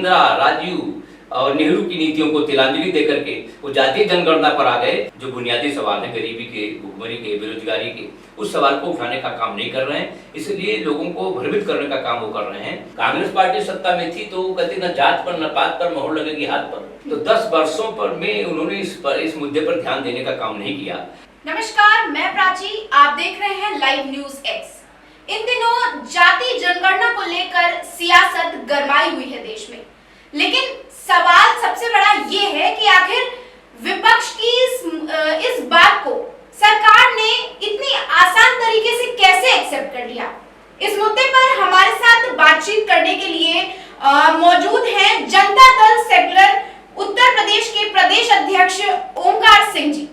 इंदिरा, राजीव और नेहरू की नीतियों को तिलांजलि देकर के वो जातीय जनगणना पर आ गए। जो बुनियादी सवाल है गरीबी के, भुखमरी के, बेरोजगारी के, उस सवाल को उठाने का काम नहीं कर रहे हैं, इसलिए लोगों को भ्रमित करने का काम वो कर रहे हैं। कांग्रेस पार्टी सत्ता में थी तो कहते न जात पर न पात पर मोहर लगेगी हाथ पर, तो 10 वर्षों पर में उन्होंने इस मुद्दे पर ध्यान देने का काम नहीं किया। नमस्कार, मैं प्राची, आप देख रहे हैं लाइव न्यूज एक्स। इन दिनों जाति जनगणना को लेकर सियासत गरमाई हुई है देश में, लेकिन सवाल सबसे बड़ा ये है कि आखिर विपक्ष की इस बात को सरकार ने इतनी आसान तरीके से कैसे एक्सेप्ट कर लिया। इस मुद्दे पर हमारे साथ बातचीत करने के लिए मौजूद हैं जनता दल सेक्युलर उत्तर प्रदेश के प्रदेश अध्यक्ष ओमकार सिंह जी।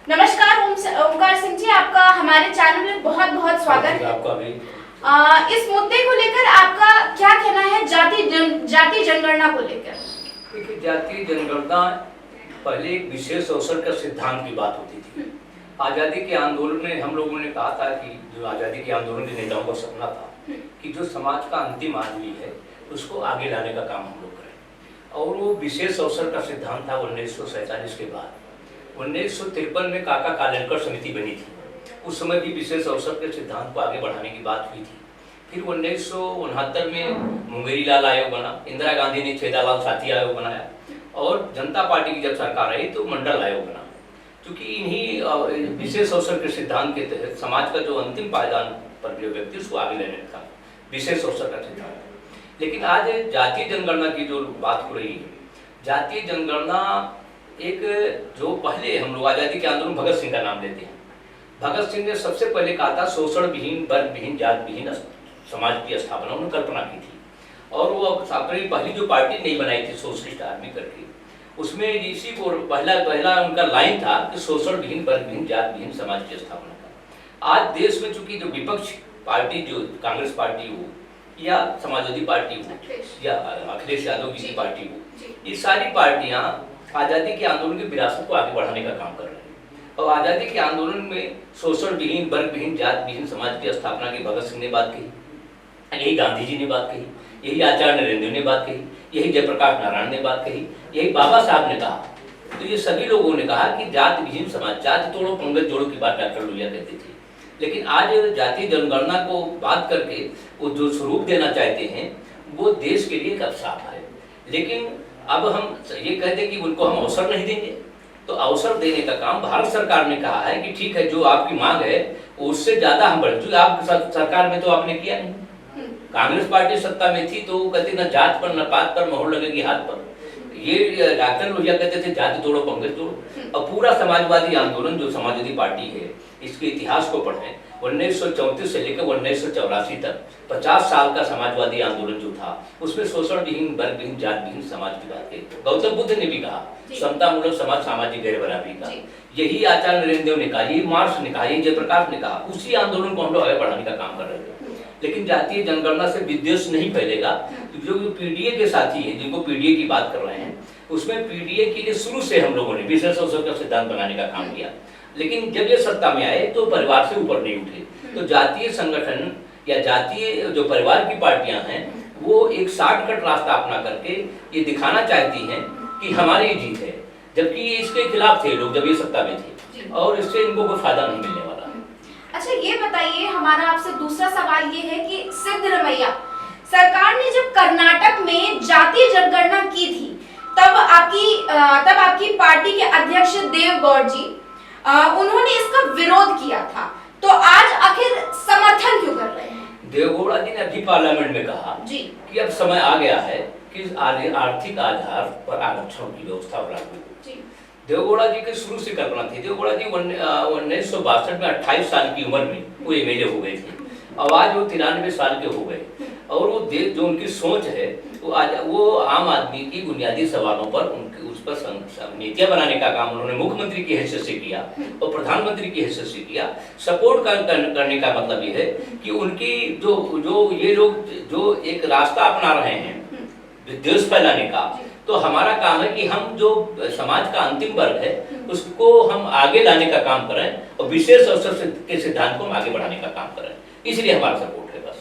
नमस्कार ओमकार सिंह जी, आपका हमारे चैनल में बहुत बहुत स्वागत है। आपका भी। इस मुद्दे को लेकर आपका क्या कहना है जाति जनगणना को लेकर? देखिए, जातीय जनगणना पहले एक विशेष अवसर का सिद्धांत की बात होती थी। आज़ादी के आंदोलन में हम लोगों ने कहा था कि जो आज़ादी के आंदोलन के नेताओं का सपना था कि जो समाज का अंतिम आदमी है उसको आगे लाने का काम हम लोग करें, और वो विशेष अवसर का सिद्धांत था 1947 के बाद। 1953 में काका कालेलकर समिति बनी थी, उस समय भी विशेष अवसर के सिद्धांत को आगे बढ़ाने की बात हुई थी। फिर 1969 में मुंगेरी लाल आयोग बना, इंदिरा गांधी ने छेदालाल साथी आयोग बनाया, और जनता पार्टी की जब सरकार आई तो मंडल आयोग बना। क्योंकि इन्हीं विशेष अवसर के सिद्धांत के तहत समाज का जो अंतिम पायदान पर जो व्यक्ति उसको आगे लेने का विशेष अवसर का सिद्धांत। लेकिन आज जातीय जनगणना की जो बात हो रही है, जातीय जनगणना एक जो पहले हम लोग आज़ादी के आंदोलन भगत सिंह का नाम लेते हैं। भगत सिंह ने सबसे पहले कहा था शोषण विहीन, वर्ग विहीन, जात विहीन समाज की स्थापना उन्होंने कल्पना की थी, और वो अपनी पहली जो पार्टी नहीं बनाई थी सोशलिस्ट आर्मी करके, उसमें इसी को पहला उनका लाइन था कि शोषण विहीन, वर्ग विहीन, जात विहीन समाज की स्थापना का। आज देश में चूंकि जो विपक्ष पार्टी, जो कांग्रेस पार्टी हो या समाजवादी पार्टी हो या अखिलेश यादव जी की पार्टी हो, ये सारी पार्टियां आज़ादी के आंदोलन की विरासत को आगे बढ़ाने का काम कर रहे हैं। और आज़ादी के आंदोलन में शोषण विहीन, वर्ग विहीन, जात विहीन समाज की स्थापना की भगत सिंह ने बात कही, यही गांधी जी ने बात कही, यही आचार्य नरेंद्र ने बात कही, यही जयप्रकाश नारायण ने बात कही, यही बाबा साहब ने कहा। तो ये सभी लोगों ने कहा कि जात विहीन समाज, जाति तोड़ो पंगत जोड़ो की बात डॉक्टर लोहिया कहते थे। लेकिन आज जातीय जनगणना को बात करके वो जो स्वरूप देना चाहते हैं वो देश के लिए एक अभिशाप है। लेकिन अब हम ये कहते कि उनको हम अवसर नहीं देंगे, तो अवसर देने का काम भारत सरकार ने कहा है कि ठीक है, जो आपकी मांग है उससे ज्यादा हम बढ़े, क्योंकि आप सरकार में तो आपने किया नहीं। कांग्रेस पार्टी सत्ता में थी तो वो कहते न जात पर न पात पर मोहर लगेगी हाथ पर, ये डॉक्टर लोहिया कहते थे जाति तोड़ो पंगत तोड़ो। और पूरा समाजवादी आंदोलन जो समाजवादी पार्टी है, इसके इतिहास को पढ़ें, 1934 से लेकर 1984 तक 50 साल का समाजवादी आंदोलन जो था, उसमें शोषण विहीन, वर्ग विहीन, जात विहीन समाज की बात कही। गौतम बुद्ध ने भी कहा समतामूलक समाज, सामाजिक गैर बराबरी का, यही आचार्य नरेंद्र देव ने कहा, यही मार्क्स ने कहा, यही जयप्रकाश ने कहा। उसी आंदोलन को हम लोग आगे बढ़ाने का काम कर रहे थे। लेकिन जातीय जनगणना से विद्वेष नहीं फैलेगा। जो पीडीए के साथी हैं, जिनको पीडीए की बात कर रहे हैं, उसमें पीडीए के लिए शुरू से हम लोगों ने विशेष अवसर का सिद्धांत बनाने का काम किया। लेकिन जब ये सत्ता में आए तो परिवार से ऊपर नहीं उठे। तो जातीय संगठन या जातीय जो परिवार की पार्टियां हैं, वो एक शॉर्टकट रास्ता अपना करके ये दिखाना चाहती हैं कि हमारी जीत है, जबकि ये इसके खिलाफ थे लोग जब ये सत्ता में थे, और इससे इनको कोई फायदा नहीं मिलने वाला। अच्छा, ये बताइए, हमारा आपसे दूसरा सवाल ये है कि सिद्धरमैया सरकार ने जब कर्नाटक में जातीय जनगणना की थी, तब आपकी पार्टी के अध्यक्ष देवगौड़ जी उन्होंने इसका विरोध किया था, तो आज आखिर समर्थन क्यों कर रहे हैं? देवगौड़ा जी ने अभी पार्लियामेंट में कहा जी कि अब समय आ गया है कि आर्थिक आधार पर आरक्षण की व्यवस्था लागू। देवगौड़ा जी के शुरू से कल्पना थी। देवगौड़ा जी 1962 में 28 साल की उम्र में वो एमएलए हो गए थे, और आज वो 93 साल के हो गए। और वो जो उनकी सोच है वो आम आदमी की बुनियादी सवालों पर उस पर नीतियां बनाने का काम उन्होंने मुख्यमंत्री की हैसियत से किया और प्रधानमंत्री की हैसियत से किया। सपोर्ट करने का मतलब ये है कि उनकी जो ये लोग जो एक रास्ता अपना रहे हैं विद्वेष फैलाने का, तो हमारा काम है कि हम जो समाज का अंतिम वर्ग है उसको हम आगे लाने का काम करें और विशेष अवसर के सिद्धांत को हम आगे बढ़ाने का काम करें, इसलिए हमारा सपोर्ट है। बस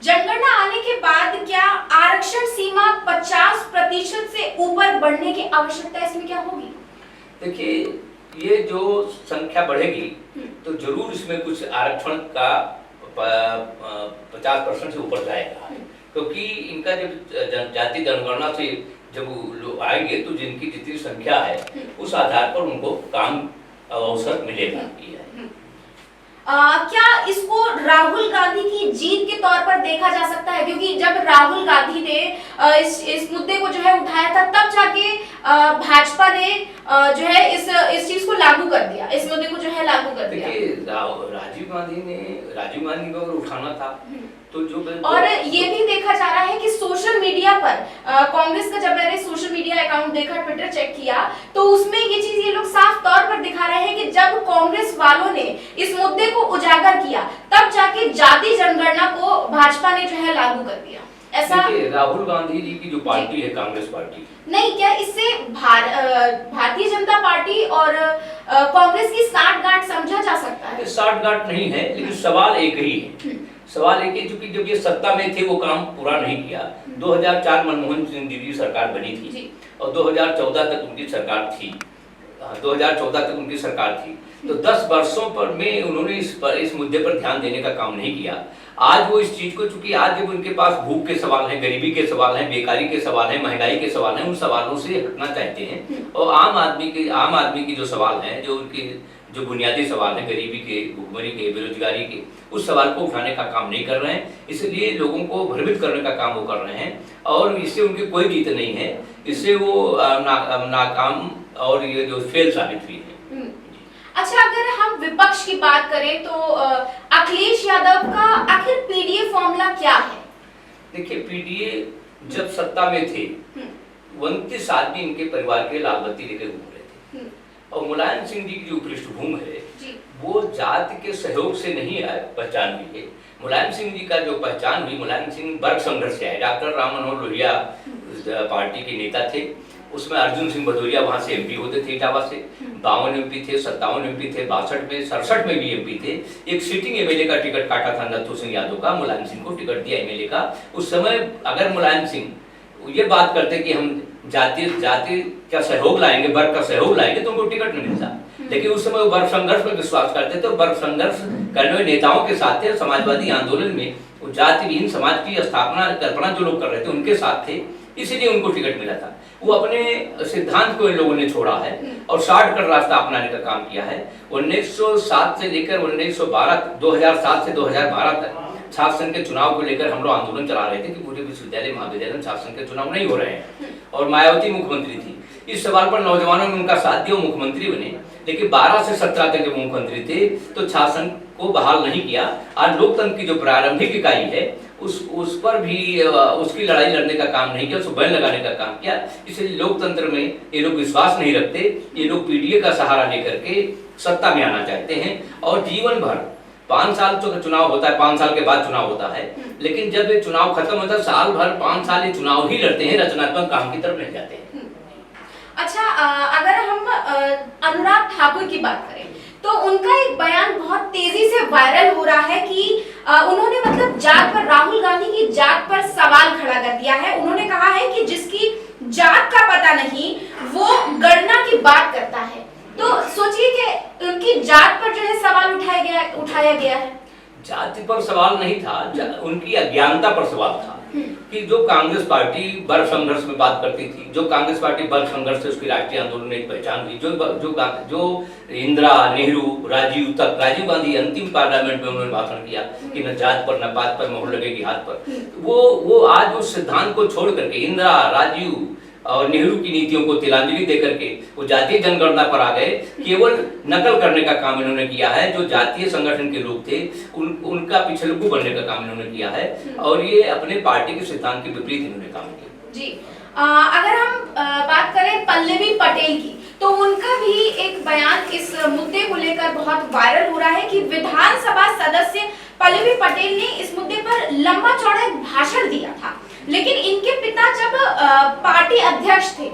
जनगणना आने के बाद क्या आरक्षण बढ़ने की आवश्यकता इसमें क्या होगी? देखिए, ये जो संख्या बढ़ेगी तो जरूर इसमें कुछ आरक्षण का 50% से ऊपर जाएगा, क्योंकि इनका जब जाति जनगणना से जब लोग आएंगे तो जिनकी जितनी संख्या है उस आधार पर उनको काम अवसर मिलेगा। क्या इसको राहुल गांधी की जीत के तौर पर देखा जा सकता है? क्योंकि जब राहुल गांधी ने इस मुद्दे को जो है उठाया था, तब जाके भाजपा ने जो है इस चीज को लागू कर दिया, इस मुद्दे को जो है लागू कर दिया। राजीव गांधी को अगर उठाना था तो और ये भी देखा जा रहा है कि सोशल मीडिया पर कांग्रेस का, जब मैंने सोशल मीडिया अकाउंट देखा, ट्विटर चेक किया, तो उसमें ये लोग साफ तौर पर दिखा रहे हैं कि जब कांग्रेस वालों ने इस मुद्दे को उजागर किया, तब जाके जाति जनगणना को भाजपा ने जो है लागू कर दिया। ऐसा राहुल गांधी जी की जो पार्टी है कांग्रेस पार्टी, नहीं, क्या इससे भारतीय जनता पार्टी और कांग्रेस की साठगांठ समझा जा सकता है? साठगांठ नहीं है, लेकिन सवाल एक ही है। सवाल एक ही, क्योंकि जब ये सत्ता में थे वो काम पूरा नहीं किया। 2004 मनमोहन सिंह जी की सरकार बनी थी और 2014 तक उनकी सरकार थी। 2014 तक उनकी सरकार थी, तो 10 वर्षों पर में उन्होंने इस मुद्दे पर ध्यान देने का काम नहीं किया। आज वो इस चीज को, चूंकि आज जब उनके पास भूख के सवाल हैं, गरीबी के सवाल हैं, बेकारी के सवाल हैं, महंगाई के सवाल हैं, उन सवालों से हटना चाहते हैं और आम आदमी की जो सवाल हैं, जो उनके जो बुनियादी सवाल हैं, गरीबी के, भुखमरी के, बेरोजगारी के, उस सवाल को उठाने का काम नहीं कर रहे हैं। इसलिए लोगों को भ्रमित करने का काम वो कर रहे हैं और इससे उनकी कोई जीत नहीं है। इससे वो नाकाम और ये जो फेल साबित हुई है। अच्छा, अगर हम विपक्ष की बात करें तो अखिलेश यादव का आखिर पीडीए फॉर्मूला क्या है? देखिए, पीडीए जब सत्ता में थे 29 आदमी इनके परिवार के लाल बत्ती लेकर घूम रहे थे और मुलायम सिंह जी की जो पृष्ठभूमि है वो जाति के सहयोग से नहीं पहचान हुई है। मुलायम सिंह जी का जो पहचान हुई, मुलायम सिंह वर्ग संघर्ष से आए। डॉक्टर राम मनोहर लोहिया पार्टी के नेता थे, उसमें अर्जुन सिंह भदौरिया वहां से एमपी होते थे इटावा से। 52 एमपी थे, 57 एमपी थे, 62 में, 67 में भी एमपी थे। एक सिटिंग एमएलए का टिकट काटा था नथु सिंह यादव का, मुलायम सिंह को टिकट दिया एमएलए का। उस समय अगर मुलायम सिंह ये बात करते कि हम जाति का सहयोग लाएंगे, वर्ग का सहयोग लाएंगे, तो उनको टिकट नहीं मिलता। लेकिन उस समय वो वर्ग संघर्ष पर विश्वास करते थे, वर्ग संघर्ष करने वाले नेताओं के साथ थे। समाजवादी आंदोलन में वो जाति विहीन समाज की स्थापना कल्पना जो लोग कर रहे थे उनके साथ थे, इसीलिए उनको टिकट मिला था। वो अपने सिद्धांत को इन लोगों ने छोड़ा है और शॉर्टकट रास्ता अपनाने का काम किया है। 1907 से लेकर 2007 से 2012 तक छात्र संघ के चुनाव को लेकर हम लोग आंदोलन चला रहे थे कि पूरे विश्वविद्यालय महाविद्यालय में छात्र संघ के चुनाव नहीं हो रहे हैं और मायावती मुख्यमंत्री थी। इस सवाल पर नौजवानों ने उनका साथ दिया, मुख्यमंत्री बने। लेकिन 12 से 17 तक जब मुख्यमंत्री थे तो छात्र संघ को बहाल नहीं किया। आज लोकतंत्र की जो प्रारंभिक इकाई है उस पर भी उसकी लड़ाई लड़ने का काम नहीं किया, उसको बैन लगाने का काम किया। इसलिए लोकतंत्र में ये लोग विश्वास नहीं रखते। ये लोग पीडीए का सहारा लेकर के सत्ता में आना चाहते हैं और जीवन भर 5 साल तो चुनाव होता है, 5 साल के बाद चुनाव होता है, लेकिन जब ये चुनाव खत्म होता है साल भर 5 साल ये चुनाव ही लड़ते हैं, रचनात्मक काम की तरफ नहीं जाते हैं। अच्छा, अगर हम अनुराग ठाकुर की बात करें तो उनका एक बयान बहुत तेजी से वायरल हो रहा है कि उन्होंने मतलब जात पर, राहुल गांधी की जात पर सवाल खड़ा कर दिया है। उन्होंने कहा है कि जिसकी जात का पता नहीं वो गणना की बात करता है। तो सोचिए कि उनकी जात पर जो है सवाल उठाया गया है। जाति पर सवाल नहीं था, उनकी अज्ञानता पर सवाल था कि जो कांग्रेस पार्टी वर्ग संघर्ष में बात करती थी, जो कांग्रेस पार्टी वर्ग संघर्ष से उसकी राष्ट्रीय आंदोलन में एक पहचान हुई, जो इंदिरा, नेहरू, राजीव गांधी अंतिम पार्लियामेंट में उन्होंने भाषण किया कि न जात पर न पात पर मोहर लगेगी हाथ पर, वो आज उस सिद्धांत को छोड़ करके इंदिरा, राजीव और नेहरू की नीतियों को तिलांजलि देकर के वो जातीय जनगणना पर आ गए। केवल नकल करने का काम इन्होंने किया है। जो जातीय संगठन के लोग थे उनका पिछलगू बनने का काम इन्होंने किया है और ये अपने पार्टी के सिद्धांत के विपरीत इन्होंने काम किया। जी, अगर हम बात करें पल्लवी पटेल की तो उनका भी एक बयान इस मुद्दे को लेकर बहुत वायरल हो रहा है कि विधानसभा सदस्य पल्लवी पटेल ने इस मुद्दे पर लंबा चौड़ा एक भाषण दिया था, लेकिन इनके पिता जब पार्टी अध्यक्ष थे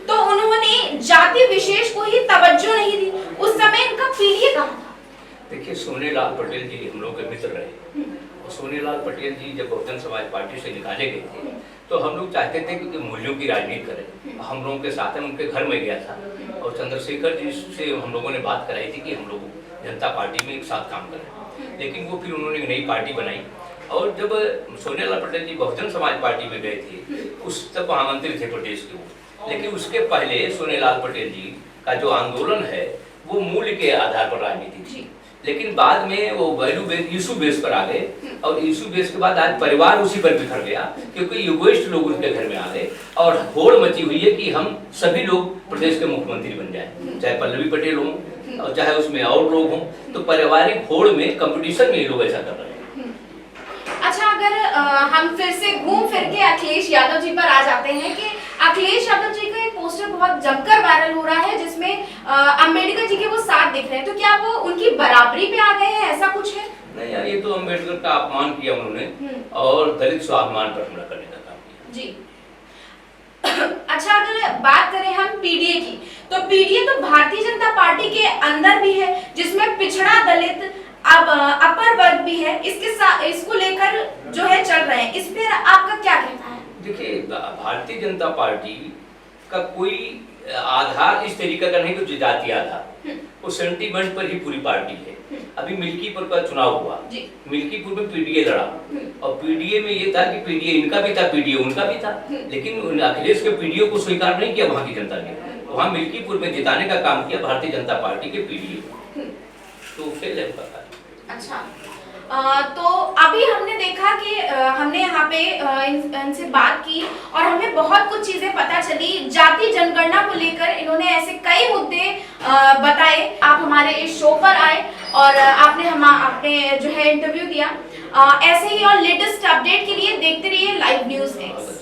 तो उन्होंने जाति विशेष को ही तवज्जो नहीं दी। उस समय इनका पीडीए कहाँ था? देखिए, सोनेलाल पटेल जी हम लोग के मित्र रहे सोनीलाल पटेल जी जब बहुजन समाज पार्टी से निकाले गए थे तो हम लोग चाहते थे कि मूल्यों की राजनीति करें। हम लोगों के साथ में उनके घर में गया था और चंद्रशेखर जी से हम लोगों ने बात कराई थी कि हम लोग जनता पार्टी में एक साथ काम करें, लेकिन वो फिर उन्होंने एक नई पार्टी बनाई। और जब सोनीलाल पटेल जी बहुजन समाज पार्टी में गए थे उस तब महामंत्री थे प्रदेश के वो, लेकिन उसके पहले सोनीलाल पटेल जी का जो आंदोलन है वो मूल्य के आधार पर राजनीति थी, लेकिन बाद में वो वैल्यू बेस इशू बेस पर आ गए और इशू बेस के बाद आज परिवार उसी पर बिखर गया क्योंकि युगोइस्ट लोग उनके घर में आ गए और होड़ मची हुई है कि हम सभी लोग प्रदेश के मुख्यमंत्री बन जाएं, चाहे पल्लवी पटेल हों और चाहे उसमें और लोग हों, तो पारिवारिक होड़ में कंपटीशन में ये लोग ऐसा कर रहे हैं। अच्छा, अगर हम फिर से घूम फिर के अखिलेश यादव जी पर आ जाते हैं कि अखिलेश यादव जी का एक पोस्टर बहुत जमकर वायरल हो रहा है जिसमें अंबेडकर जी के वो साथ दिख रहे हैं, तो क्या वो उनकी बराबरी पे आ गए हैं, ऐसा कुछ है? नहीं यार, ये तो अंबेडकर का अपमान किया उन्होंने और दलित स्वाभिमान पर हमला करने का काम किया जी। अच्छा, अगर बात करें हम पीडीए की, तो पीडीए तो भारतीय जनता पार्टी के अंदर भी है जिसमें पिछड़ा दलित अब अपर वर्ग भी है, इसके साथ इसको लेकर जो है चल रहे हैं, इस पर आपका क्या कहना है? देखिए, भारतीय जनता पार्टी का कोई आधार इस तरीके का नहीं कि जाति आधार, वो सेंटीमेंट पर ही पूरी पार्टी है। अभी मिल्कीपुर का चुनाव हुआ, मिल्कीपुर में पीडीए लड़ा और पीडीए में ये था कि पीडीए इनका भी था, पीडीए उनका भी था, लेकिन अखिलेश के पीडीए को स्वीकार नहीं किया वहां की जनता ने। वहां मिल्कीपुर में जिताने का काम किया भारतीय जनता पार्टी के पीडीए को, तो फेल है पता। अच्छा, तो अभी हमने देखा कि हमने यहाँ पे इनसे बात की और हमें बहुत कुछ चीजें पता चली जाति जनगणना को लेकर। इन्होंने ऐसे कई मुद्दे बताए, आप हमारे इस शो पर आए और आपने जो है इंटरव्यू दिया। ऐसे ही और लेटेस्ट अपडेट के लिए देखते रहिए लाइव न्यूज़ एक्स।